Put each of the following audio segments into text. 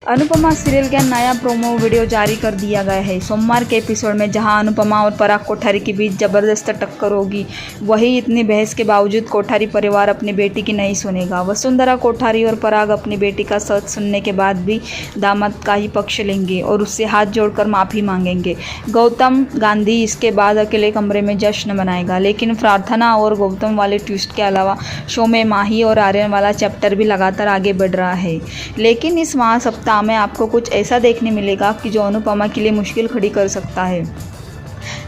Anupama serial का नया promo video जारी कर दिया गया है। सोमवार के एपिसोड में जहां अनुपमा और पराग कोठारी के बीच जबरदस्त टक्कर होगी, वहीं इतनी बहस के बावजूद कोठारी परिवार अपनी बेटी की नहीं सुनेगा। वसुंधरा कोठारी और पराग अपनी बेटी का सच सुनने के बाद भी दामाद का ही पक्ष लेंगे और उससे हाथ जोड़कर माफ़ी मांगेंगे। गौतम गांधी इसके बाद अकेले कमरे में जश्न मनाएगा, लेकिन प्रार्थना और गौतम वाले ट्विस्ट के अलावा शो में माही और आर्यन वाला चैप्टर भी लगातार आगे बढ़ रहा है। लेकिन इस महासप्ताह में आपको कुछ ऐसा देखने मिलेगा कि जो अनुपमा के लिए मुश्किल खड़ी कर सकता है।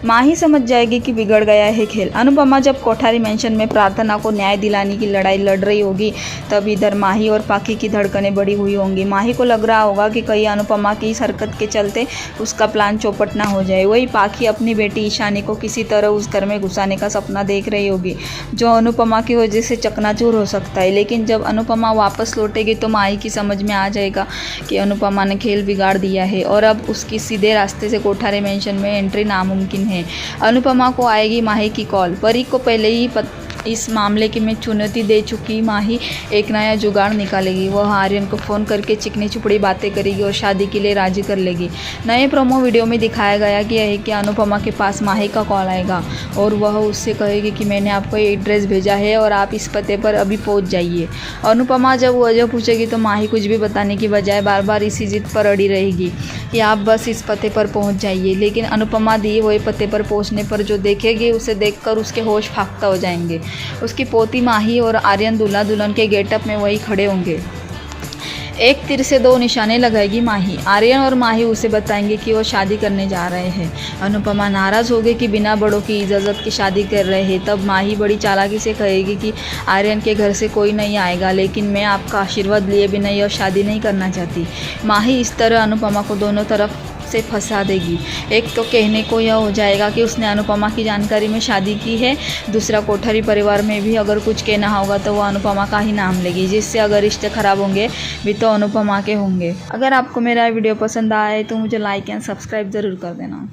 माही समझ जाएगी कि बिगड़ गया है खेल। अनुपमा जब कोठारी मेंशन में प्रार्थना को न्याय दिलाने की लड़ाई लड़ रही होगी, तब इधर माही और पाखी की धड़कनें बढ़ी हुई होंगी। माही को लग रहा होगा कि कहीं अनुपमा की इस हरकत के चलते उसका प्लान चौपट ना हो जाए। वही पाखी अपनी बेटी ईशानी को किसी तरह उस घर में घुसाने का सपना देख रही होगी, जो अनुपमा की वजह से चकनाचूर हो सकता है। लेकिन जब अनुपमा वापस लौटेगी तो माही की समझ में आ जाएगा कि अनुपमा ने खेल बिगाड़ दिया है और अब उसकी सीधे रास्ते से कोठारी मेंशन में एंट्री नामुमकिन है। अनुपमा को आएगी माही की कॉल। परी को पहले ही इस मामले की में चुनौती दे चुकी माही एक नया जुगाड़ निकालेगी। वह आर्यन को फ़ोन करके चिकनी चुपड़ी बातें करेगी और शादी के लिए राजी कर लेगी। नए प्रोमो वीडियो में दिखाया गया कि है कि अनुपमा के पास माही का कॉल आएगा और वह उससे कहेगी कि मैंने आपको एड्रेस भेजा है और आप इस पते पर अभी पहुंच जाइए। अनुपमा जब वजह पूछेगी तो माही कुछ भी बताने की बजाय बार बार इसी जिद पर अड़ी रहेगी कि आप बस इस पते पर पहुंच जाइए। लेकिन अनुपमा दिए हुए पते पर पहुंचने पर जो देखेगी, उसे देखकर उसके होश फाख्ता हो जाएंगे। उसकी पोती माही और आर्यन दूल्हा दुल्हन के गेटअप में वही खड़े होंगे। एक तीर से दो निशाने लगाएगी माही। आर्यन और माही उसे बताएंगे कि वो शादी करने जा रहे हैं। अनुपमा नाराज़ होगी कि बिना बड़ों की इजाज़त की शादी कर रहे हैं। तब माही बड़ी चालाकी से कहेगी कि आर्यन के घर से कोई नहीं आएगा, लेकिन मैं आपका आशीर्वाद लिए बिना यह शादी नहीं करना चाहती। माही इस तरह अनुपमा को दोनों तरफ से फंसा देगी। एक तो कहने को यह हो जाएगा कि उसने अनुपमा की जानकारी में शादी की है, दूसरा कोठारी परिवार में भी अगर कुछ कहना होगा तो वह अनुपमा का ही नाम लेगी, जिससे अगर रिश्ते खराब होंगे भी तो अनुपमा के होंगे। अगर आपको मेरा वीडियो पसंद आए तो मुझे लाइक एंड सब्सक्राइब ज़रूर कर देना।